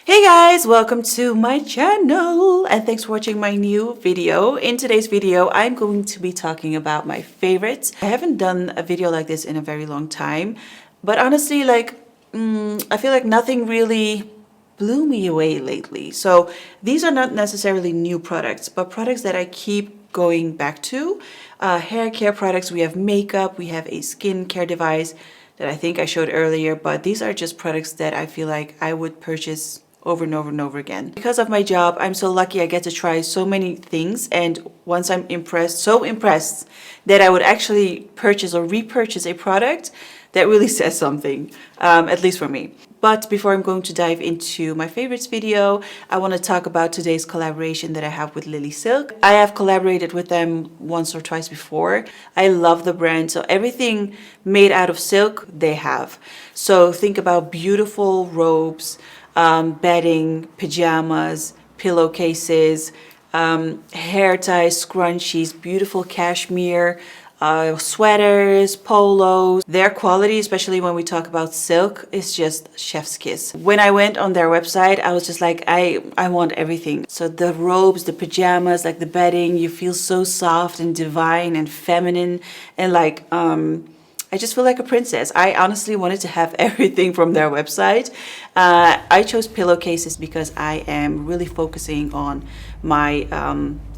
Hey guys, welcome to my channel and thanks for watching my new video. In today's video, I'm going to be talking about my favorites. I haven't done a video like this in a very long time, but honestly, I feel like nothing really blew me away lately. So these are not necessarily new products, but products that I keep going back to. Hair care products, we have makeup, we have a skincare device that I think I showed earlier, but these are just products that I feel like I would purchase over and over and over again. Because of my job, I'm so lucky I get to try so many things, and once I'm impressed, so impressed that I would actually purchase or repurchase a product, that really says something, at least for me. But before I'm going to dive into my favorites video, I want to talk about today's collaboration that I have with LILYSOFT. I have collaborated with them once or twice before. I love the brand, so everything made out of silk they have. So think about beautiful robes, bedding, pajamas, pillowcases, hair ties, scrunchies, beautiful cashmere, sweaters, polos. Their quality, especially when we talk about silk, is just chef's kiss. When I went on their website, I was just like, I want everything. So the robes, the pajamas, like the bedding, you feel so soft and divine and feminine, and I just feel like a princess. I honestly wanted to have everything from their website. I chose pillowcases because I am really focusing on my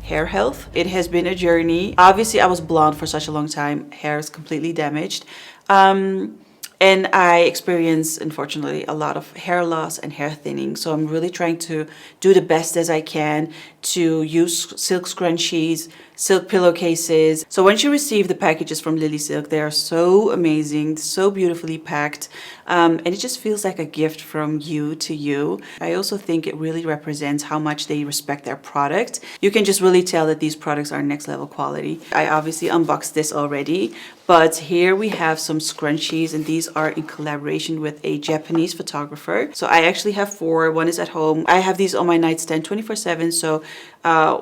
hair health. It has been a journey. Obviously, I was blonde for such a long time. Hair is completely damaged. And I experienced, unfortunately, a lot of hair loss and hair thinning. So I'm really trying to do the best as I can to use silk scrunchies, silk pillowcases. So once you receive the packages from LILYSOFT, they are so amazing, so beautifully packed. And it just feels like a gift from you to you. I also think it really represents how much they respect their product. You can just really tell that these products are next level quality. I obviously unboxed this already, but here we have some scrunchies, and these are in collaboration with a Japanese photographer. So I actually have 4. One is at home. I have these on my nightstand 24/7. So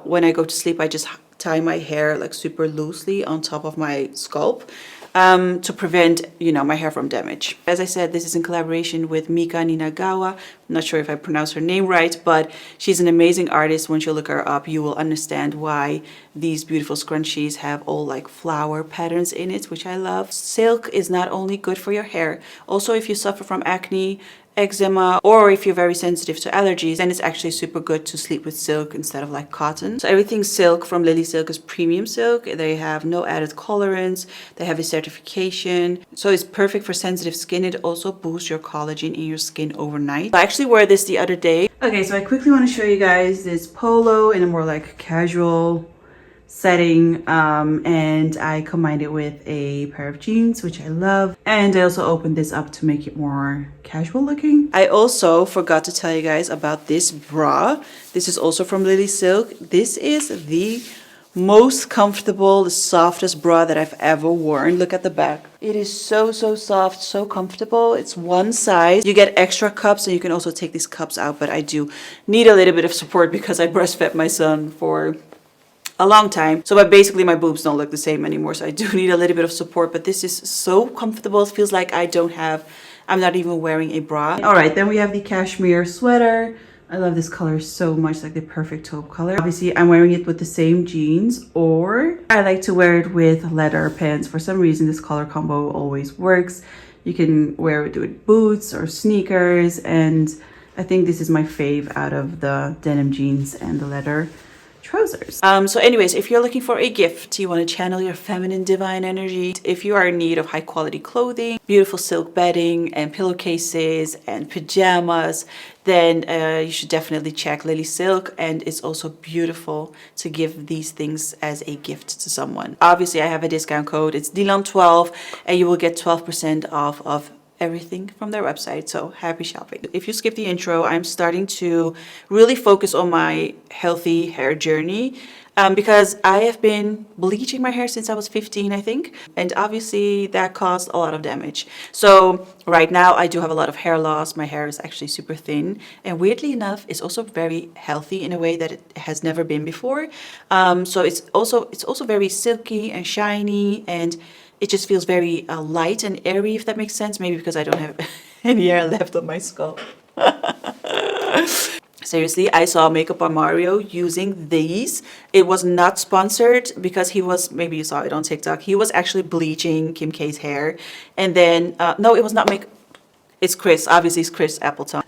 when I go to sleep, I just tie my hair like super loosely on top of my scalp to prevent, my hair from damage. As I said, this is in collaboration with Mika Ninagawa. I'm not sure if I pronounced her name right, but she's an amazing artist. Once you look her up, you will understand why these beautiful scrunchies have all like flower patterns in it, which I love. Silk is not only good for your hair, also if you suffer from acne, eczema, or if you're very sensitive to allergies, then it's actually super good to sleep with silk instead of like cotton. So everything silk from LILYSOFT is premium silk. They have no added colorants. They have a certification. So it's perfect for sensitive skin. It also boosts your collagen in your skin overnight. I actually wore this the other day. Okay, so I quickly want to show you guys this polo in a more like casual setting, and I combined it with a pair of jeans, which I love, and I also opened this up to make it more casual looking. I also forgot to tell you guys about this bra. This is also from LILYSOFT. This is the most comfortable, the softest bra that I've ever worn. Look at the back. It is so soft, so comfortable. It's one size. You get extra cups, and you can also take these cups out, but I do need a little bit of support because I breastfed my son for a long time. So but basically my boobs don't look the same anymore, so I do need a little bit of support, but this is so comfortable. It feels like I'm not even wearing a bra. All right, then we have the cashmere sweater. I love this color so much, like the perfect taupe color. Obviously I'm wearing it with the same jeans, or I like to wear it with leather pants. For some reason this color combo always works. You can wear it with boots or sneakers, and I think this is my fave out of the denim jeans and the leather trousers. So anyways, if you're looking for a gift, you want to channel your feminine divine energy, if you are in need of high quality clothing, beautiful silk bedding and pillowcases and pajamas, then you should definitely check LILYSOFT. And it's also beautiful to give these things as a gift to someone. Obviously I have a discount code. It's Dilan12, and you will get 12% off of everything from their website. So happy shopping. If you skip the intro, I'm starting to really focus on my healthy hair journey, because I have been bleaching my hair since I was 15, I think, and obviously that caused a lot of damage. So right now I do have a lot of hair loss. My hair is actually super thin, and weirdly enough it's also very healthy in a way that it has never been before. So it's also very silky and shiny, and it just feels very light and airy, if that makes sense. Maybe because I don't have any hair left on my scalp. Seriously, I saw Makeup by Mario using these. It was not sponsored because he was, maybe you saw it on TikTok, he was actually bleaching Kim K's hair. And then, no, it was not make. It's Chris, obviously it's Chris Appleton.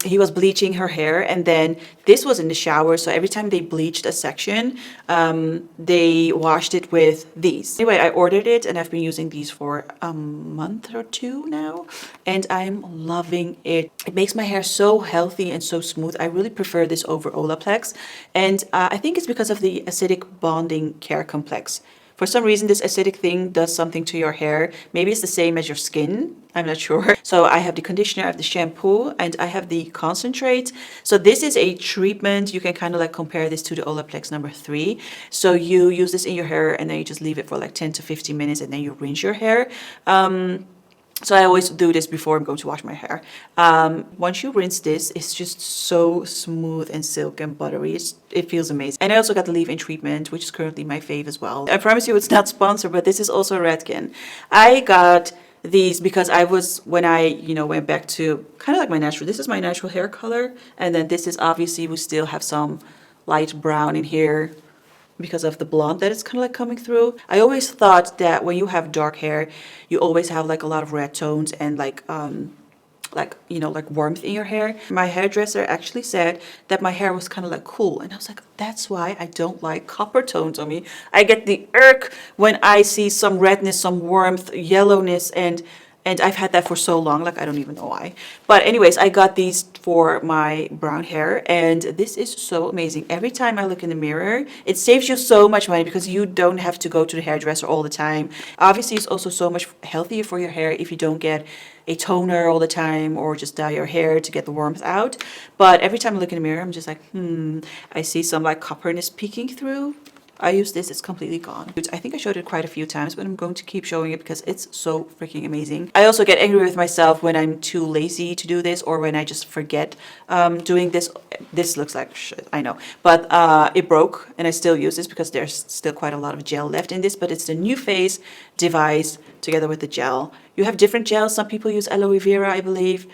He was bleaching her hair, and then this was in the shower. So every time they bleached a section, they washed it with these. Anyway, I ordered it and I've been using these for a month or two now, and I'm loving it. It makes my hair so healthy and so smooth. I really prefer this over Olaplex, and I think it's because of the acidic bonding care complex. For some reason, this acidic thing does something to your hair. Maybe it's the same as your skin. I'm not sure. So I have the conditioner, I have the shampoo, and I have the concentrate. So this is a treatment. You can kind of like compare this to the Olaplex number 3. So you use this in your hair and then you just leave it for like 10 to 15 minutes and then you rinse your hair. So I always do this before I'm going to wash my hair. Once you rinse this, it's just so smooth and silk and buttery. It feels amazing. And I also got the leave-in treatment, which is currently my fave as well. I promise you it's not sponsored, but this is also Redken. I got these because I was, when I, went back to kind of like my natural, this is my natural hair color. And then this is obviously, we still have some light brown in here because of the blonde that is kind of like coming through. I always thought that when you have dark hair, you always have like a lot of red tones and like warmth in your hair. My hairdresser actually said that my hair was kind of like cool, and I was like, that's why I don't like copper tones on me. I get the irk when I see some redness, some warmth, yellowness, and I've had that for so long, like I don't even know why. But anyways, I got these for my brown hair, and this is so amazing. Every time I look in the mirror, it saves you so much money because you don't have to go to the hairdresser all the time. Obviously, it's also so much healthier for your hair if you don't get a toner all the time or just dye your hair to get the warmth out. But every time I look in the mirror, I'm just like, I see some like copperness peeking through. I use this, it's completely gone. I think I showed it quite a few times, but I'm going to keep showing it because it's so freaking amazing. I also get angry with myself when I'm too lazy to do this or when I just forget doing this. This looks like shit, I know. But it broke and I still use this because there's still quite a lot of gel left in this, but it's the New Face device together with the gel. You have different gels. Some people use aloe vera, I believe.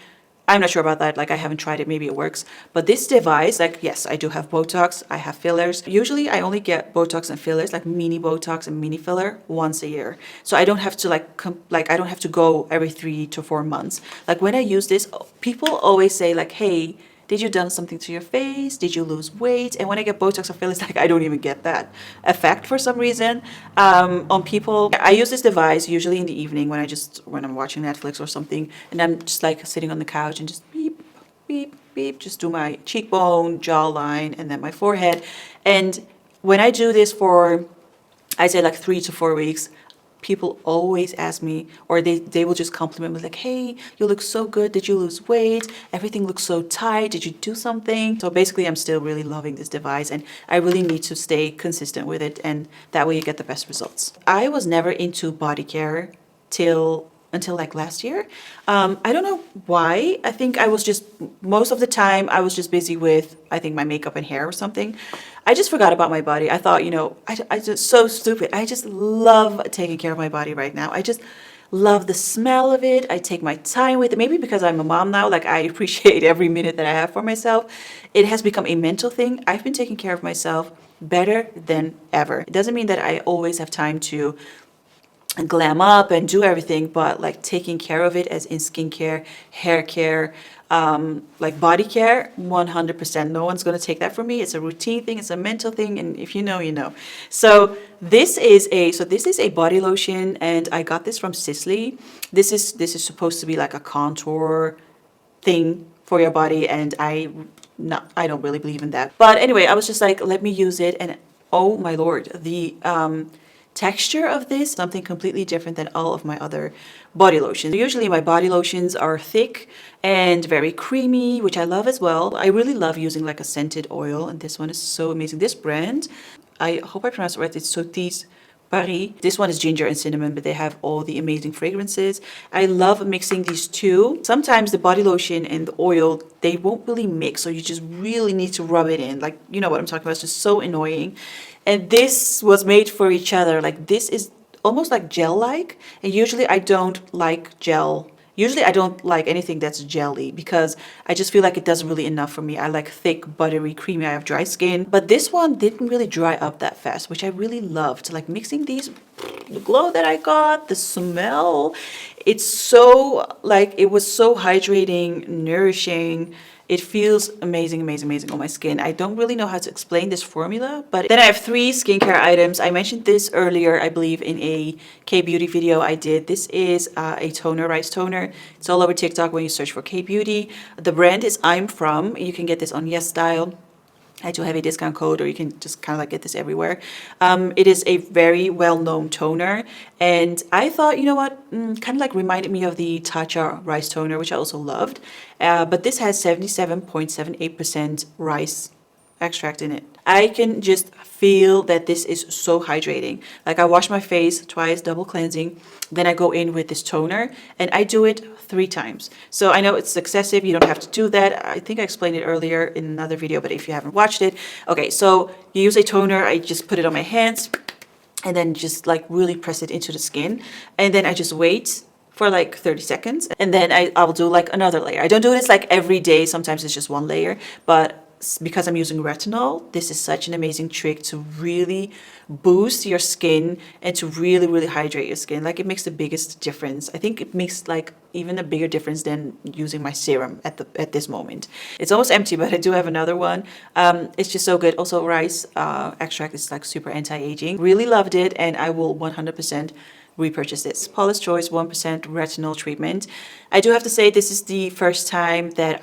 I'm not sure about that, like I haven't tried it, maybe it works. But this device, like yes, I do have Botox, I have fillers. Usually I only get Botox and fillers, like mini Botox and mini filler once a year. So I don't have to I don't have to go every 3 to 4 months. Like when I use this, people always say like, hey, did you done something to your face? Did you lose weight? And when I get Botox or fillers, like I don't even get that effect for some reason. On people, I use this device usually in the evening when I'm watching Netflix or something, and I'm just like sitting on the couch and just beep, beep, beep, just do my cheekbone, jawline, and then my forehead. And when I do this for, I say like 3 to 4 weeks, people always ask me, or they will just compliment me like, hey, you look so good. Did you lose weight? Everything looks so tight. Did you do something? So basically, I'm still really loving this device, and I really need to stay consistent with it, and that way you get the best results. I was never into body care until like last year. I don't know why. I think I was just, most of the time, I was just busy with, I think, my makeup and hair or something. I just forgot about my body. I thought, I just so stupid. I just love taking care of my body right now. I just love the smell of it. I take my time with it. Maybe because I'm a mom now, like I appreciate every minute that I have for myself. It has become a mental thing. I've been taking care of myself better than ever. It doesn't mean that I always have time to glam up and do everything, but like taking care of it as in skincare, hair care, like body care, 100%. No one's going to take that from me. It's a routine thing. It's a mental thing. And if you know, you know. So this is a body lotion, and I got this from Sisley. This is supposed to be like a contour thing for your body, and I don't really believe in that. But anyway, I was just like, let me use it, and oh my Lord, the texture of this, something completely different than all of my other body lotions. Usually my body lotions are thick and very creamy, which I love as well. I really love using like a scented oil, and this one is so amazing. This brand, I hope I pronounced it right, it's Sotis Paris. This one is ginger and cinnamon, but they have all the amazing fragrances. I love mixing these two. Sometimes the body lotion and the oil, they won't really mix, so you just really need to rub it in. Like, you know what I'm talking about. It's just so annoying. And this was made for each other. Like, this is almost like gel-like. And usually I don't like gel. Usually I don't like anything that's jelly because I just feel like it doesn't really enough for me. I like thick, buttery, creamy. I have dry skin. But this one didn't really dry up that fast, which I really loved. Like mixing these, the glow that I got, the smell, it's so like, it was so hydrating, nourishing. It feels amazing, amazing, amazing on my skin. I don't really know how to explain this formula, but then I have 3 skincare items. I mentioned this earlier, I believe, in a K-beauty video I did. This is a toner, rice toner. It's all over TikTok when you search for K-beauty. The brand is I'm From. You can get this on Yes Style. I do have a discount code, or you can just kind of like get this everywhere. It is a very well-known toner, and I thought, you know what, kind of like reminded me of the Tatcha rice toner, which I also loved. But this has 77.78% rice extract in it. I can just feel that this is so hydrating. Like I wash my face twice, double cleansing, then I go in with this toner, and I do it 3 times. So I know it's excessive, you don't have to do that. I think I explained it earlier in another video, but if you haven't watched it. Okay, so you use a toner, I just put it on my hands and then just like really press it into the skin. And then I just wait for like 30 seconds. And then I'll do like another layer. I don't do this like every day. Sometimes it's just 1 layer, but because I'm using retinol, this is such an amazing trick to really boost your skin and to really, really hydrate your skin. Like it makes the biggest difference. I think it makes like even a bigger difference than using my serum at this moment. It's almost empty, but I do have another one. It's just so good. Also rice extract is like super anti-aging. Really loved it, and I will 100% repurchase this. Paula's Choice 1% retinol treatment. I do have to say this is the first time that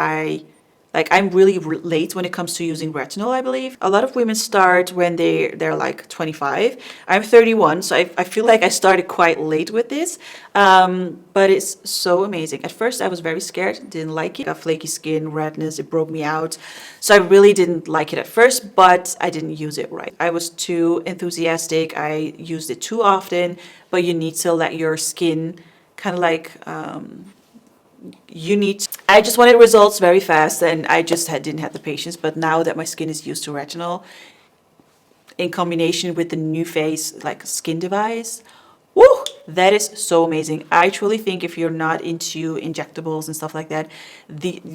I'm really late when it comes to using retinol, I believe. A lot of women start when they're like 25. I'm 31, so I feel like I started quite late with this. But it's so amazing. At first, I was very scared, didn't like it. Got flaky skin, redness, it broke me out. So I really didn't like it at first, but I didn't use it right. I was too enthusiastic. I used it too often, but you need to let your skin kind of like... I just wanted results very fast, and I just didn't have the patience. But now that my skin is used to retinol, in combination with the new face like skin device, woo, that is so amazing. I truly think if you're not into injectables and stuff like that,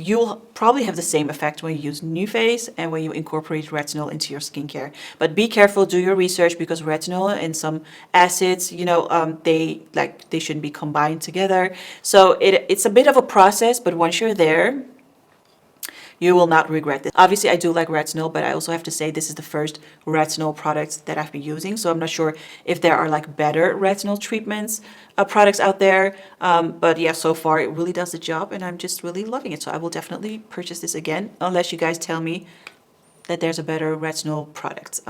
you'll probably have the same effect when you use new face and when you incorporate retinol into your skincare. But be careful, do your research, because retinol and some acids, they shouldn't be combined together. So it's a bit of a process, but once you're there, you will not regret this. Obviously, I do like retinol, but I also have to say this is the first retinol product that I've been using. So I'm not sure if there are like better retinol treatments, products out there. But yeah, so far it really does the job, and I'm just really loving it. So I will definitely purchase this again, unless you guys tell me that there's a better retinol product.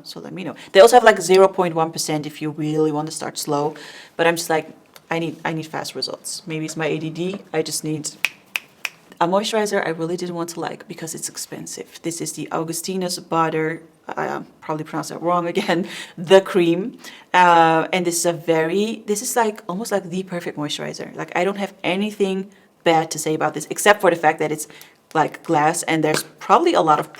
So let me know. They also have like 0.1% if you really want to start slow. But I'm just like, I need fast results. Maybe it's my ADD. I just need... A moisturizer I really didn't want to like because it's expensive. This is the Augustinus Bader, I probably pronounced that wrong again, the cream. And this is like almost like the perfect moisturizer. Like I don't have anything bad to say about this except for the fact that it's like glass, and there's probably a lot of...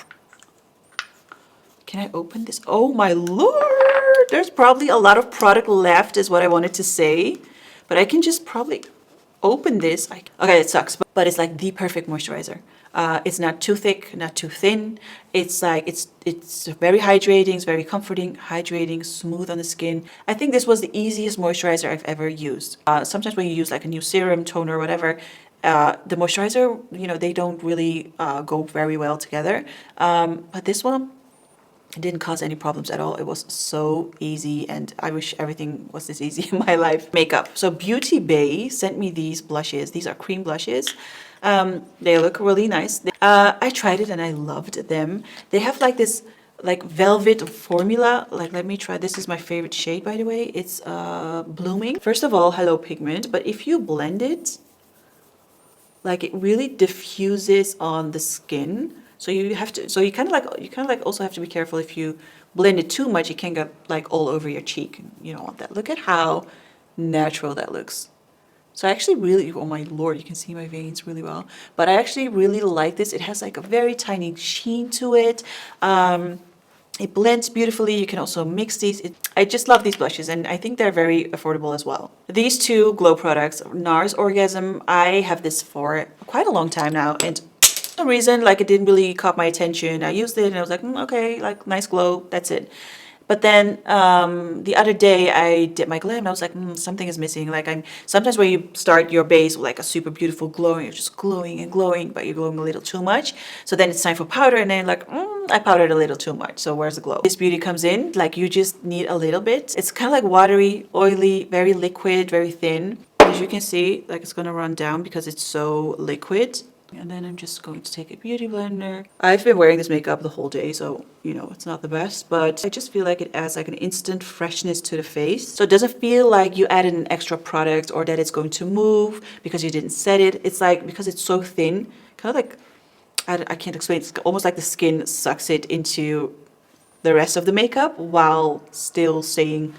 Can I open this? Oh my lord! There's probably a lot of product left is what I wanted to say, but I can just probably... open this. Okay, it sucks, but it's like the perfect moisturizer. It's not too thick, not too thin. It's like it's very hydrating, it's very comforting, hydrating, smooth on the skin. I think this was the easiest moisturizer I've ever used. Sometimes when you use like a new serum, toner, whatever, the moisturizer, they don't really go very well together. But this one, it didn't cause any problems at all. It was so easy, and I wish everything was this easy in my life. Makeup. So Beauty Bay sent me these blushes. These are cream blushes. They look really nice. I tried it and I loved them. They have like this like velvet formula. Like, let me try. This is my favorite shade, by the way. It's Blooming. First of all, hello pigment. But if you blend it, like it really diffuses on the skin. So you kind of like also have to be careful. If you blend it too much, it can get like all over your cheek. You don't want that. Look at how natural that looks. So I actually really, oh my lord, you can see my veins really well. But I actually really like this. It has like a very tiny sheen to it. It blends beautifully. You can also mix these. I just love these blushes, and I think they're very affordable as well. These two glow products, NARS Orgasm, I have this for quite a long time now, and for some reason, like, it didn't really caught my attention. I used it and I was like, okay, like, nice glow, that's it. But then the other day I did my glam and I was like, something is missing. Like, sometimes when you start your base with like a super beautiful glow and you're just glowing and glowing, but you're glowing a little too much. So then it's time for powder, and then like, I powdered a little too much. So where's the glow? This beauty comes in, like, you just need a little bit. It's kind of like watery, oily, very liquid, very thin. As you can see, like, it's gonna run down because it's so liquid. And then I'm just going to take a beauty blender. I've been wearing this makeup the whole day, so, you know, it's not the best, but I just feel like it adds like an instant freshness to the face. So it doesn't feel like you added an extra product or that it's going to move because you didn't set it. It's like, because it's so thin, kind of like, I can't explain. It's almost like the skin sucks it into the rest of the makeup while still staying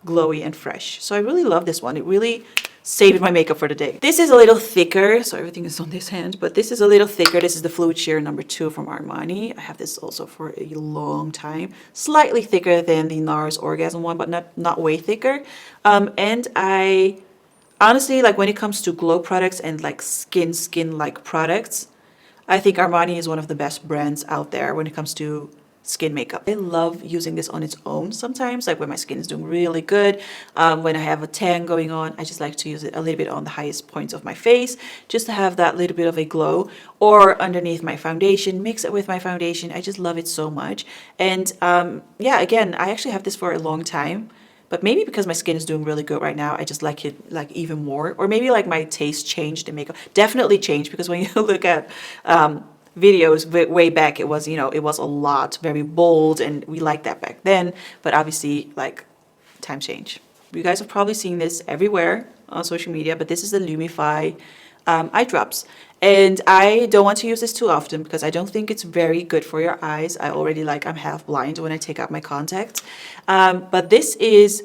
glowy and fresh. So I really love this one. It really saved my makeup for the day. This is a little thicker, so everything is on this hand, but this is a little thicker. This is the Fluid Sheer number 2 from Armani. I have this also for a long time. Slightly thicker than the NARS Orgasm one, but not way thicker. And I honestly, like, when it comes to glow products and like skin-like products, I think Armani is one of the best brands out there when it comes to skin makeup. I love using this on its own sometimes, like when my skin is doing really good, when I have a tan going on. I just like to use it a little bit on the highest points of my face just to have that little bit of a glow, or underneath my foundation, mix it with my foundation. I just love it so much. And yeah, again, I actually have this for a long time, but maybe because my skin is doing really good right now, I just like it like even more. Or maybe like my taste changed in makeup. Definitely changed, because when you look at videos way back, it was, you know, it was a lot very bold, and we liked that back then. But obviously, like, times change. You guys have probably seen this everywhere on social media, but this is the Lumify eye drops, and I don't want to use this too often because I don't think it's very good for your eyes. I already, like, I'm half blind when I take out my contacts, but this is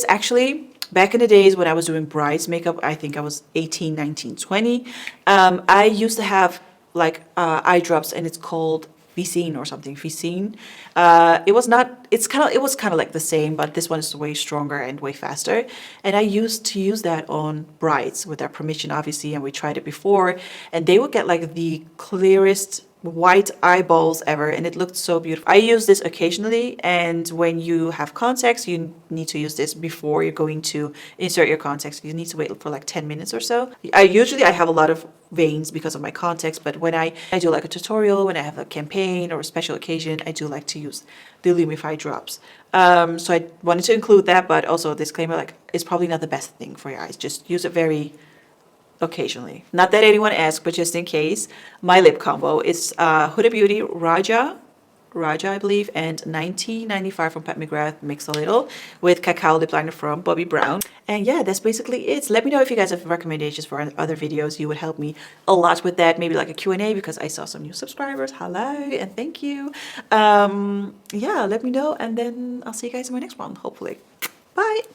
actually, back in the days when I was doing brides makeup, I think I was 18, 19, 20, I used to have like eye drops, and it's called Vicine or something. Vicine. It was kind of like the same, but this one is way stronger and way faster. And I used to use that on brides with their permission, obviously, and we tried it before, and they would get like the clearest white eyeballs ever, and it looked so beautiful. I use this occasionally, and when you have contacts, you need to use this before you're going to insert your contacts. You need to wait for like 10 minutes or so. I have a lot of veins because of my contacts, but when I do like a tutorial, when I have a campaign or a special occasion, I do like to use the Lumify drops. So I wanted to include that, but also a disclaimer, like, it's probably not the best thing for your eyes. Just use it very occasionally. Not that anyone asked, but just in case. My lip combo is Huda Beauty Raja, I believe, and 1995 from Pat McGrath, mixed a little with Cacao lip liner from Bobbi Brown. And yeah, that's basically it. Let me know if you guys have recommendations for other videos. You would help me a lot with that. Maybe like a Q&A, because I saw some new subscribers. Hello and thank you. Yeah, let me know, and then I'll see you guys in my next one, hopefully. Bye.